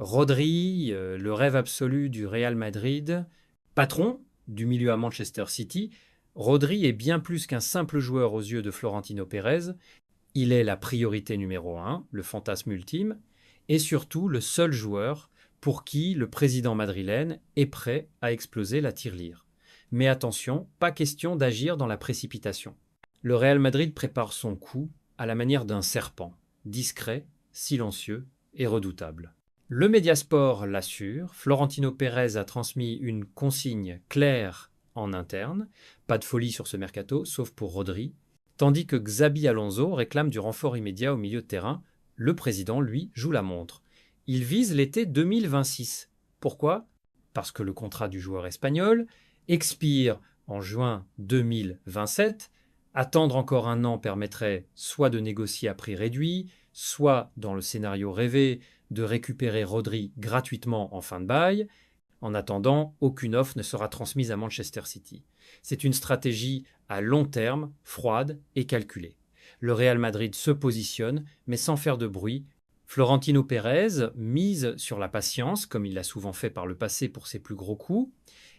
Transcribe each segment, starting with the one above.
Rodri, le rêve absolu du Real Madrid, patron du milieu à Manchester City, Rodri est bien plus qu'un simple joueur aux yeux de Florentino Pérez. Il est la priorité numéro un, le fantasme ultime, et surtout le seul joueur pour qui le président madrilène est prêt à exploser la tirelire. Mais attention, pas question d'agir dans la précipitation. Le Real Madrid prépare son coup à la manière d'un serpent, discret, silencieux et redoutable. Le Mediasport l'assure, Florentino Pérez a transmis une consigne claire en interne, pas de folie sur ce mercato, sauf pour Rodri, tandis que Xabi Alonso réclame du renfort immédiat au milieu de terrain. Le président, lui, joue la montre. Il vise l'été 2026. Pourquoi? Parce que le contrat du joueur espagnol expire en juin 2027. Attendre encore un an permettrait soit de négocier à prix réduit, soit, dans le scénario rêvé, de récupérer Rodri gratuitement en fin de bail. En attendant, aucune offre ne sera transmise à Manchester City. C'est une stratégie à long terme, froide et calculée. Le Real Madrid se positionne, mais sans faire de bruit. Florentino Pérez mise sur la patience, comme il l'a souvent fait par le passé pour ses plus gros coups.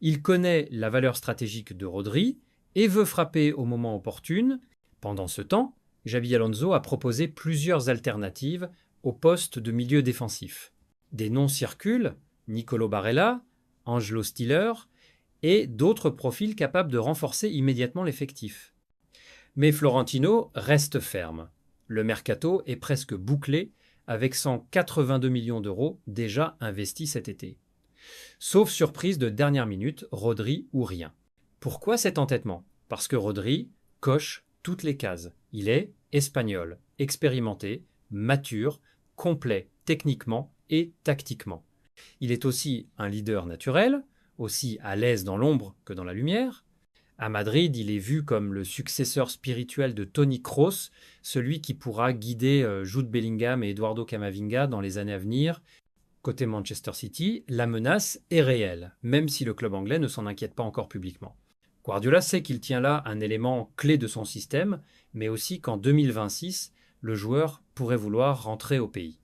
Il connaît la valeur stratégique de Rodri et veut frapper au moment opportun. Pendant ce temps, Xabi Alonso a proposé plusieurs alternatives au poste de milieu défensif. Des noms circulent, Nicolo Barella, Angelo Stiller et d'autres profils capables de renforcer immédiatement l'effectif. Mais Florentino reste ferme. Le mercato est presque bouclé avec 182 millions d'euros déjà investis cet été. Sauf surprise de dernière minute, Rodri ou rien. Pourquoi cet entêtement? Parce que Rodri coche toutes les cases. Il est espagnol, expérimenté, mature, complet techniquement et tactiquement. Il est aussi un leader naturel, aussi à l'aise dans l'ombre que dans la lumière. À Madrid, il est vu comme le successeur spirituel de Toni Kroos, celui qui pourra guider Jude Bellingham et Eduardo Camavinga dans les années à venir. Côté Manchester City, la menace est réelle, même si le club anglais ne s'en inquiète pas encore publiquement. Guardiola sait qu'il tient là un élément clé de son système, mais aussi qu'en 2026, le joueur pourrait vouloir rentrer au pays.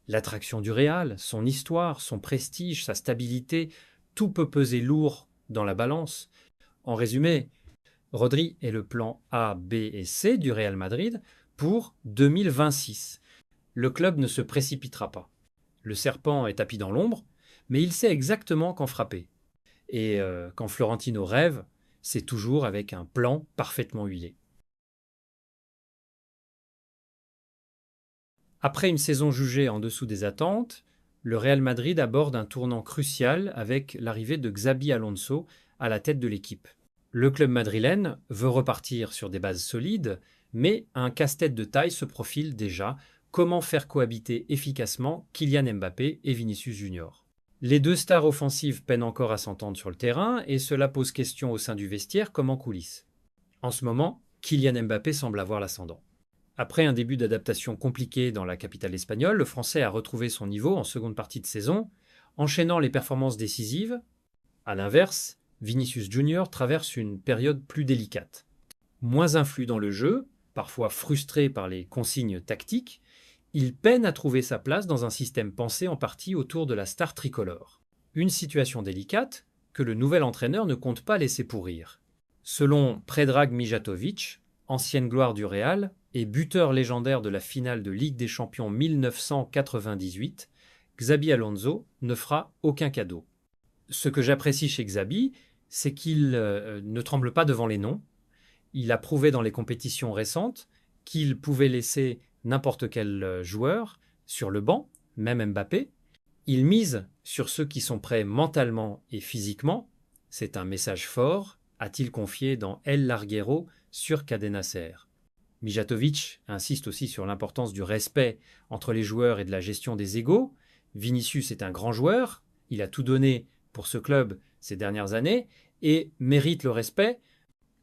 L'attraction du Real, son histoire, son prestige, sa stabilité, tout peut peser lourd dans la balance. En résumé, Rodri est le plan A, B et C du Real Madrid pour 2026. Le club ne se précipitera pas. Le serpent est tapis dans l'ombre, mais il sait exactement quand frapper. Et quand Florentino rêve, c'est toujours avec un plan parfaitement huilé. Après une saison jugée en dessous des attentes, le Real Madrid aborde un tournant crucial avec l'arrivée de Xabi Alonso à la tête de l'équipe. Le club madrilène veut repartir sur des bases solides, mais un casse-tête de taille se profile déjà. Comment faire cohabiter efficacement Kylian Mbappé et Vinicius Junior? Les deux stars offensives peinent encore à s'entendre sur le terrain et cela pose question au sein du vestiaire comme en coulisses. En ce moment, Kylian Mbappé semble avoir l'ascendant. Après un début d'adaptation compliqué dans la capitale espagnole, le Français a retrouvé son niveau en seconde partie de saison, enchaînant les performances décisives. A l'inverse, Vinicius Junior traverse une période plus délicate. Moins influent dans le jeu, parfois frustré par les consignes tactiques, il peine à trouver sa place dans un système pensé en partie autour de la star tricolore. Une situation délicate que le nouvel entraîneur ne compte pas laisser pourrir. Selon Predrag Mijatovic, ancienne gloire du Real et buteur légendaire de la finale de Ligue des Champions 1998, Xabi Alonso ne fera aucun cadeau. Ce que j'apprécie chez Xabi, c'est qu'il ne tremble pas devant les noms. Il a prouvé dans les compétitions récentes qu'il pouvait laisser n'importe quel joueur sur le banc, même Mbappé. Il mise sur ceux qui sont prêts mentalement et physiquement. C'est un message fort, a-t-il confié dans El Larguero sur Cadena Ser. Mijatovic insiste aussi sur l'importance du respect entre les joueurs et de la gestion des égos. Vinicius est un grand joueur, il a tout donné pour ce club ces dernières années et mérite le respect,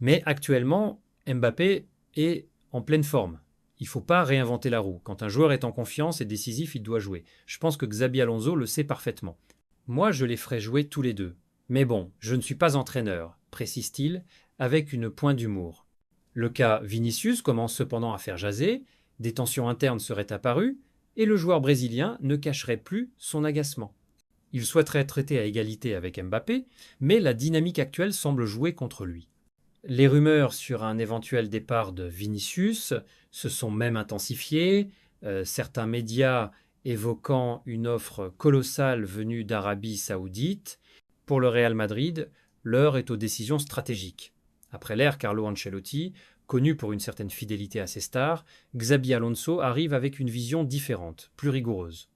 mais actuellement, Mbappé est en pleine forme. Il ne faut pas réinventer la roue. Quand un joueur est en confiance et décisif, il doit jouer. Je pense que Xabi Alonso le sait parfaitement. Moi, je les ferai jouer tous les deux. Mais bon, je ne suis pas entraîneur, précise-t-il, avec une pointe d'humour. Le cas Vinicius commence cependant à faire jaser, des tensions internes seraient apparues, et le joueur brésilien ne cacherait plus son agacement. Il souhaiterait traiter à égalité avec Mbappé, mais la dynamique actuelle semble jouer contre lui. Les rumeurs sur un éventuel départ de Vinicius se sont même intensifiées, certains médias évoquant une offre colossale venue d'Arabie Saoudite. Pour le Real Madrid, l'heure est aux décisions stratégiques. Après l'ère Carlo Ancelotti, connu pour une certaine fidélité à ses stars, Xabi Alonso arrive avec une vision différente, plus rigoureuse.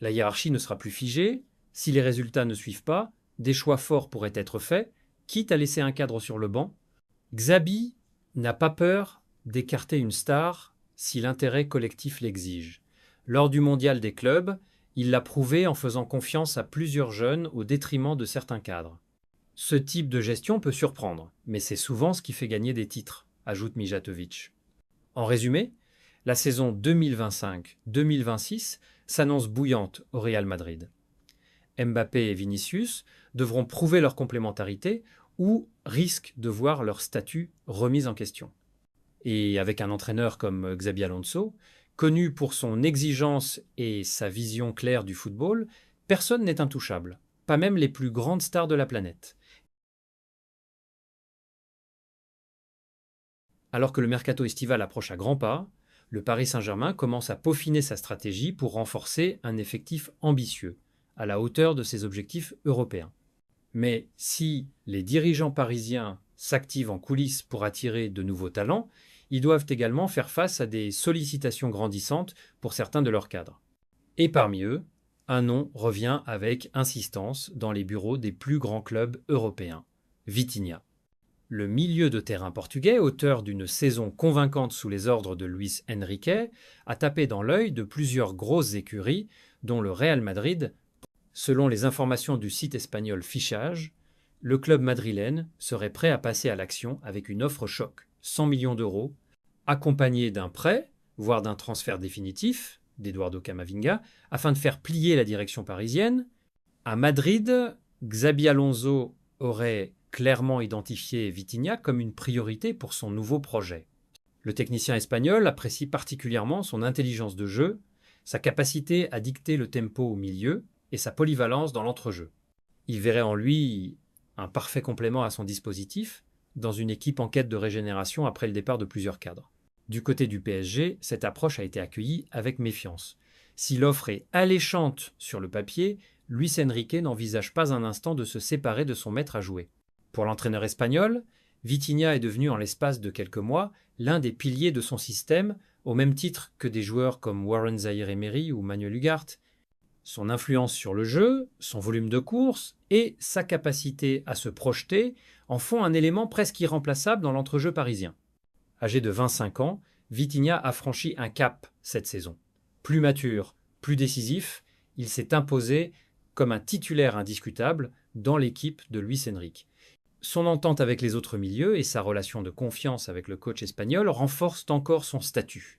La hiérarchie ne sera plus figée, si les résultats ne suivent pas, des choix forts pourraient être faits, quitte à laisser un cadre sur le banc. Xabi n'a pas peur d'écarter une star si l'intérêt collectif l'exige. Lors du mondial des clubs, il l'a prouvé en faisant confiance à plusieurs jeunes au détriment de certains cadres. Ce type de gestion peut surprendre, mais c'est souvent ce qui fait gagner des titres, ajoute Mijatovic. En résumé, la saison 2025-2026 s'annonce bouillante au Real Madrid. Mbappé et Vinicius devront prouver leur complémentarité ou risquent de voir leur statut remis en question. Et avec un entraîneur comme Xabi Alonso, connu pour son exigence et sa vision claire du football, personne n'est intouchable, pas même les plus grandes stars de la planète. Alors que le mercato estival approche à grands pas, le Paris Saint-Germain commence à peaufiner sa stratégie pour renforcer un effectif ambitieux, à la hauteur de ses objectifs européens. Mais si les dirigeants parisiens s'activent en coulisses pour attirer de nouveaux talents, ils doivent également faire face à des sollicitations grandissantes pour certains de leurs cadres. Et parmi eux, un nom revient avec insistance dans les bureaux des plus grands clubs européens, Vitinha. Le milieu de terrain portugais, auteur d'une saison convaincante sous les ordres de Luis Enrique, a tapé dans l'œil de plusieurs grosses écuries, dont le Real Madrid. Selon les informations du site espagnol Fichage, le club madrilène serait prêt à passer à l'action avec une offre choc, 100 millions d'euros, accompagnée d'un prêt, voire d'un transfert définitif, d'Eduardo Camavinga, afin de faire plier la direction parisienne. À Madrid, Xabi Alonso aurait clairement identifié Vitinha comme une priorité pour son nouveau projet. Le technicien espagnol apprécie particulièrement son intelligence de jeu, sa capacité à dicter le tempo au milieu et sa polyvalence dans l'entrejeu. Il verrait en lui un parfait complément à son dispositif dans une équipe en quête de régénération après le départ de plusieurs cadres. Du côté du PSG, cette approche a été accueillie avec méfiance. Si l'offre est alléchante sur le papier, Luis Enrique n'envisage pas un instant de se séparer de son maître à jouer. Pour l'entraîneur espagnol, Vitinha est devenu en l'espace de quelques mois l'un des piliers de son système, au même titre que des joueurs comme Warren Zaïre-Emery ou Manuel Ugarte. Son influence sur le jeu, son volume de course et sa capacité à se projeter en font un élément presque irremplaçable dans l'entrejeu parisien. Âgé de 25 ans, Vitinha a franchi un cap cette saison. Plus mature, plus décisif, il s'est imposé comme un titulaire indiscutable dans l'équipe de Luis Enrique. Son entente avec les autres milieux et sa relation de confiance avec le coach espagnol renforcent encore son statut.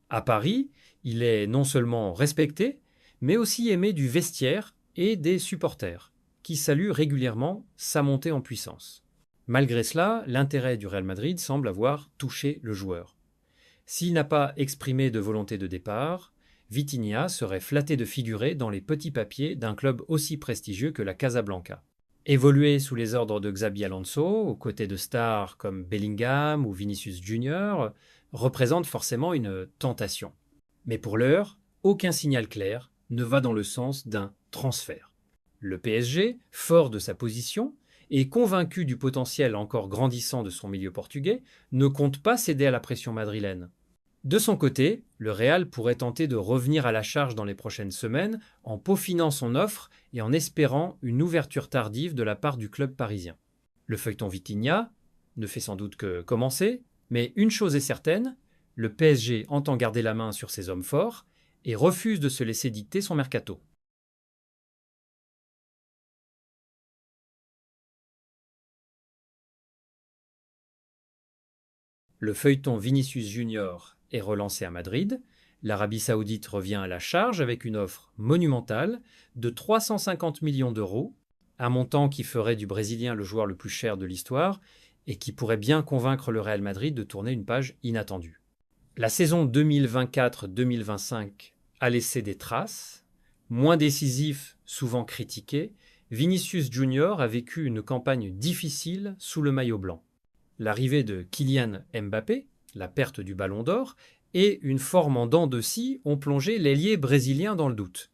À Paris, il est non seulement respecté, mais aussi aimé du vestiaire et des supporters, qui saluent régulièrement sa montée en puissance. Malgré cela, l'intérêt du Real Madrid semble avoir touché le joueur. S'il n'a pas exprimé de volonté de départ, Vitinha serait flatté de figurer dans les petits papiers d'un club aussi prestigieux que la Casablanca. Évoluer sous les ordres de Xabi Alonso, aux côtés de stars comme Bellingham ou Vinicius Junior, représente forcément une tentation. Mais pour l'heure, aucun signal clair ne va dans le sens d'un transfert. Le PSG, fort de sa position et convaincu du potentiel encore grandissant de son milieu portugais, ne compte pas céder à la pression madrilène. De son côté, le Real pourrait tenter de revenir à la charge dans les prochaines semaines en peaufinant son offre et en espérant une ouverture tardive de la part du club parisien. Le feuilleton Vitinha ne fait sans doute que commencer, mais une chose est certaine, le PSG entend garder la main sur ses hommes forts et refuse de se laisser dicter son mercato. Le feuilleton Vinicius Junior est relancé à Madrid. L'Arabie Saoudite revient à la charge avec une offre monumentale de 350 millions d'euros, un montant qui ferait du Brésilien le joueur le plus cher de l'histoire et qui pourrait bien convaincre le Real Madrid de tourner une page inattendue. La saison 2024-2025 a laissé des traces. Moins décisif, souvent critiqué, Vinicius Junior a vécu une campagne difficile sous le maillot blanc. L'arrivée de Kylian Mbappé, la perte du Ballon d'Or et une forme en dents de scie ont plongé l'ailier brésilien dans le doute.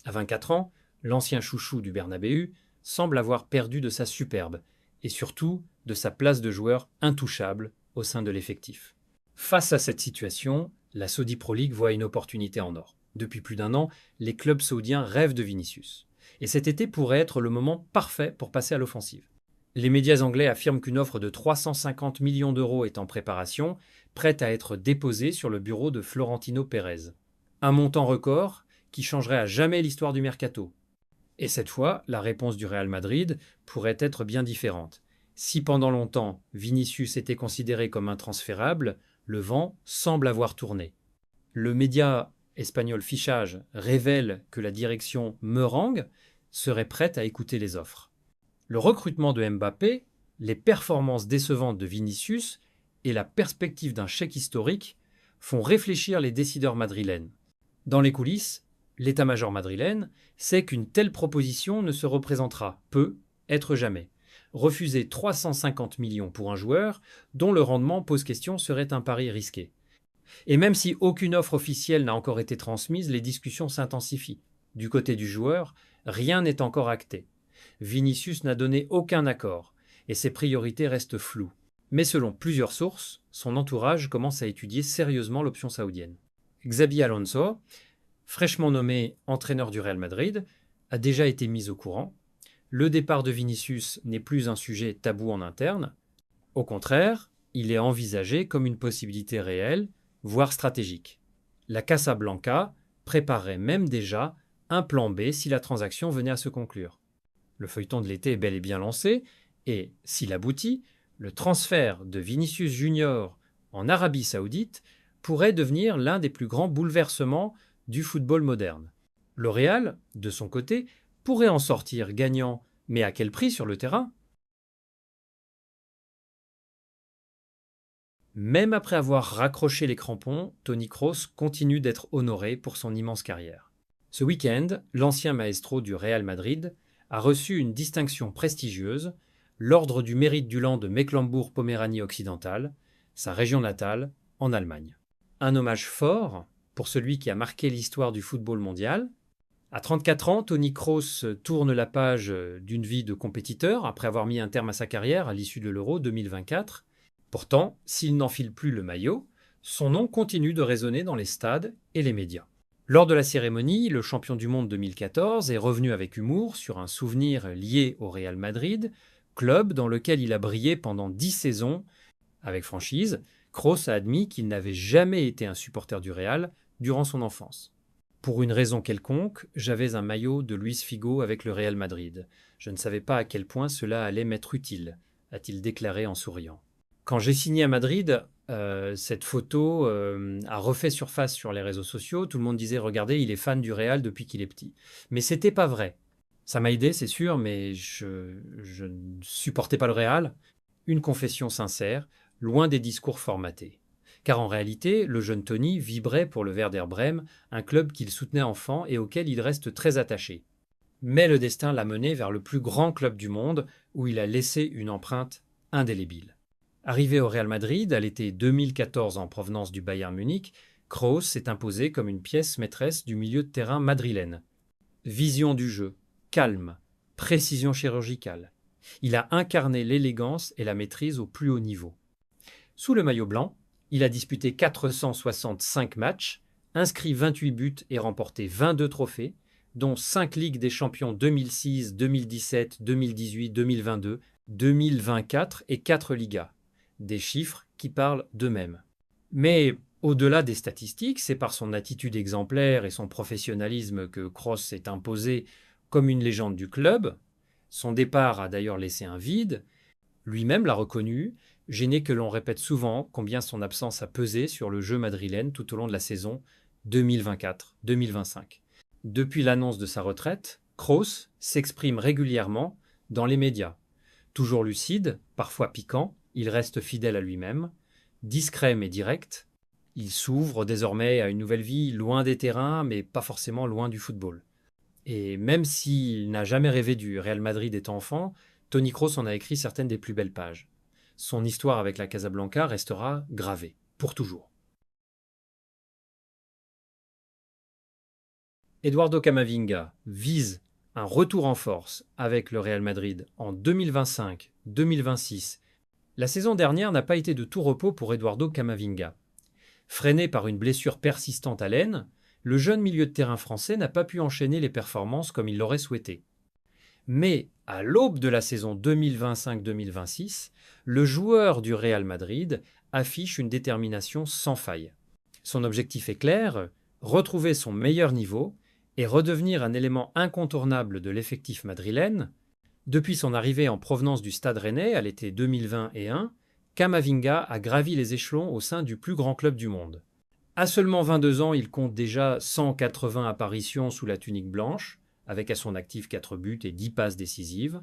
À 24 ans, l'ancien chouchou du Bernabéu semble avoir perdu de sa superbe et surtout de sa place de joueur intouchable au sein de l'effectif. Face à cette situation, la Saudi Pro League voit une opportunité en or. Depuis plus d'un an, les clubs saoudiens rêvent de Vinicius. Et cet été pourrait être le moment parfait pour passer à l'offensive. Les médias anglais affirment qu'une offre de 350 millions d'euros est en préparation, prête à être déposée sur le bureau de Florentino Pérez. Un montant record qui changerait à jamais l'histoire du mercato. Et cette fois, la réponse du Real Madrid pourrait être bien différente. Si pendant longtemps, Vinicius était considéré comme intransférable, le vent semble avoir tourné. Le média espagnol Fichage révèle que la direction Merengue serait prête à écouter les offres. Le recrutement de Mbappé, les performances décevantes de Vinicius et la perspective d'un chèque historique font réfléchir les décideurs madrilènes. Dans les coulisses, l'état-major madrilène sait qu'une telle proposition ne se représentera, peut être jamais. Refuser 350 millions pour un joueur dont le rendement pose question serait un pari risqué. Et même si aucune offre officielle n'a encore été transmise, les discussions s'intensifient. Du côté du joueur, rien n'est encore acté. Vinicius n'a donné aucun accord et ses priorités restent floues. Mais selon plusieurs sources, son entourage commence à étudier sérieusement l'option saoudienne. Xabi Alonso, fraîchement nommé entraîneur du Real Madrid, a déjà été mis au courant. Le départ de Vinicius n'est plus un sujet tabou en interne. Au contraire, il est envisagé comme une possibilité réelle, voire stratégique. La Casablanca préparerait même déjà un plan B si la transaction venait à se conclure. Le feuilleton de l'été est bel et bien lancé, et, s'il aboutit, le transfert de Vinicius Junior en Arabie Saoudite pourrait devenir l'un des plus grands bouleversements du football moderne. Le Real, de son côté, pourrait en sortir gagnant, mais à quel prix sur le terrain ? Même après avoir raccroché les crampons, Toni Kroos continue d'être honoré pour son immense carrière. Ce week-end, l'ancien maestro du Real Madrid a reçu une distinction prestigieuse, l'Ordre du Mérite du Land de Mecklembourg-Poméranie occidentale, sa région natale, en Allemagne. Un hommage fort pour celui qui a marqué l'histoire du football mondial. À 34 ans, Toni Kroos tourne la page d'une vie de compétiteur après avoir mis un terme à sa carrière à l'issue de l'Euro 2024. Pourtant, s'il n'enfile plus le maillot, son nom continue de résonner dans les stades et les médias. Lors de la cérémonie, le champion du monde 2014 est revenu avec humour sur un souvenir lié au Real Madrid, club dans lequel il a brillé pendant 10 saisons. Avec franchise, Kroos a admis qu'il n'avait jamais été un supporter du Real durant son enfance. Pour une raison quelconque, j'avais un maillot de Luis Figo avec le Real Madrid. Je ne savais pas à quel point cela allait m'être utile, a-t-il déclaré en souriant. Quand j'ai signé à Madrid, cette photo a refait surface sur les réseaux sociaux. Tout le monde disait « Regardez, il est fan du Real depuis qu'il est petit ». Mais c'était pas vrai. Ça m'a aidé, c'est sûr, mais je ne supportais pas le Real. Une confession sincère, loin des discours formatés. Car en réalité, le jeune Toni vibrait pour le Werder Brême, un club qu'il soutenait enfant et auquel il reste très attaché. Mais le destin l'a mené vers le plus grand club du monde, où il a laissé une empreinte indélébile. Arrivé au Real Madrid à l'été 2014 en provenance du Bayern Munich, Kroos s'est imposé comme une pièce maîtresse du milieu de terrain madrilène. Vision du jeu, calme, précision chirurgicale. Il a incarné l'élégance et la maîtrise au plus haut niveau. Sous le maillot blanc, il a disputé 465 matchs, inscrit 28 buts et remporté 22 trophées, dont 5 Ligues des Champions 2006, 2017, 2018, 2022, 2024 et 4 Ligas. Des chiffres qui parlent d'eux-mêmes. Mais au-delà des statistiques, c'est par son attitude exemplaire et son professionnalisme que Kroos s'est imposé comme une légende du club. Son départ a d'ailleurs laissé un vide. Lui-même l'a reconnu, gêné que l'on répète souvent combien son absence a pesé sur le jeu madrilène tout au long de la saison 2024-2025. Depuis l'annonce de sa retraite, Kroos s'exprime régulièrement dans les médias. Toujours lucide, parfois piquant, il reste fidèle à lui-même, discret mais direct. Il s'ouvre désormais à une nouvelle vie loin des terrains, mais pas forcément loin du football. Et même s'il n'a jamais rêvé du Real Madrid étant enfant, Toni Kroos en a écrit certaines des plus belles pages. Son histoire avec la Casablanca restera gravée, pour toujours. Eduardo Camavinga vise un retour en force avec le Real Madrid en 2025-2026. La saison dernière n'a pas été de tout repos pour Eduardo Camavinga. Freiné par une blessure persistante à l'aine, le jeune milieu de terrain français n'a pas pu enchaîner les performances comme il l'aurait souhaité. Mais à l'aube de la saison 2025-2026, le joueur du Real Madrid affiche une détermination sans faille. Son objectif est clair, retrouver son meilleur niveau et redevenir un élément incontournable de l'effectif madrilène. Depuis son arrivée en provenance du Stade Rennais à l'été 2021, Camavinga a gravi les échelons au sein du plus grand club du monde. À seulement 22 ans, il compte déjà 180 apparitions sous la tunique blanche, avec à son actif 4 buts et 10 passes décisives.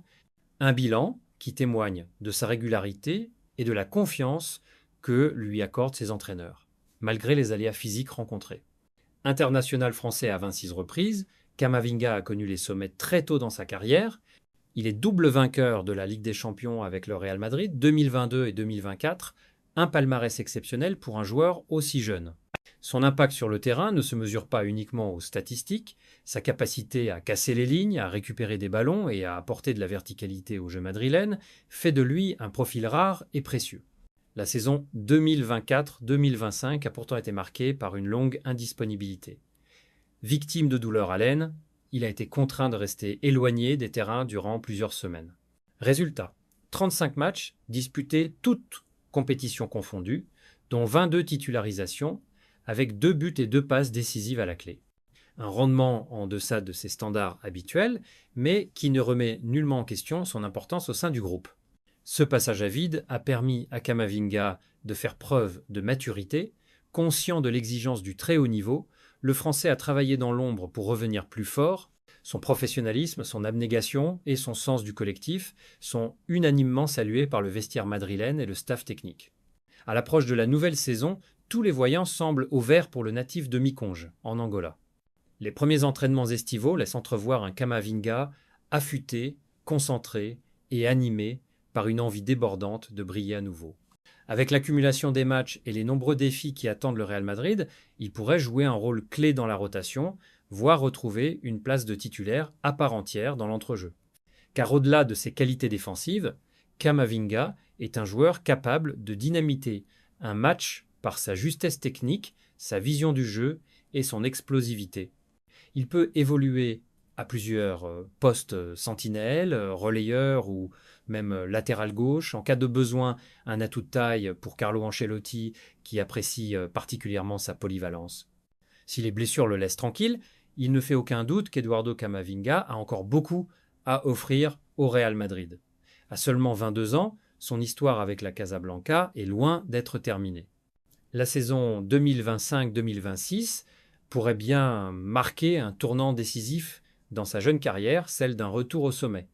Un bilan qui témoigne de sa régularité et de la confiance que lui accordent ses entraîneurs, malgré les aléas physiques rencontrés. International français à 26 reprises, Camavinga a connu les sommets très tôt dans sa carrière. Il est double vainqueur de la Ligue des Champions avec le Real Madrid 2022 et 2024, un palmarès exceptionnel pour un joueur aussi jeune. Son impact sur le terrain ne se mesure pas uniquement aux statistiques, sa capacité à casser les lignes, à récupérer des ballons et à apporter de la verticalité au jeu madrilène fait de lui un profil rare et précieux. La saison 2024-2025 a pourtant été marquée par une longue indisponibilité. Victime de douleurs à l'aine, il a été contraint de rester éloigné des terrains durant plusieurs semaines. Résultat, 35 matchs disputés toutes compétitions confondues, dont 22 titularisations, avec 2 buts et 2 passes décisives à la clé. Un rendement en deçà de ses standards habituels, mais qui ne remet nullement en question son importance au sein du groupe. Ce passage à vide a permis à Camavinga de faire preuve de maturité. Conscient de l'exigence du très haut niveau, le Français a travaillé dans l'ombre pour revenir plus fort. Son professionnalisme, son abnégation et son sens du collectif sont unanimement salués par le vestiaire madrilène et le staff technique. À l'approche de la nouvelle saison, tous les voyants semblent au vert pour le natif de Miconge, en Angola. Les premiers entraînements estivaux laissent entrevoir un Camavinga affûté, concentré et animé par une envie débordante de briller à nouveau. Avec l'accumulation des matchs et les nombreux défis qui attendent le Real Madrid, il pourrait jouer un rôle clé dans la rotation, voire retrouver une place de titulaire à part entière dans l'entrejeu. Car au-delà de ses qualités défensives, Camavinga est un joueur capable de dynamiter un match par sa justesse technique, sa vision du jeu et son explosivité. Il peut évoluer à plusieurs postes sentinelles, relayeur ou même latéral gauche. En cas de besoin, un atout de taille pour Carlo Ancelotti qui apprécie particulièrement sa polyvalence. Si les blessures le laissent tranquille, il ne fait aucun doute qu'Eduardo Camavinga a encore beaucoup à offrir au Real Madrid. À seulement 22 ans, son histoire avec la Casablanca est loin d'être terminée. La saison 2025-2026 pourrait bien marquer un tournant décisif dans sa jeune carrière, celle d'un retour au sommet.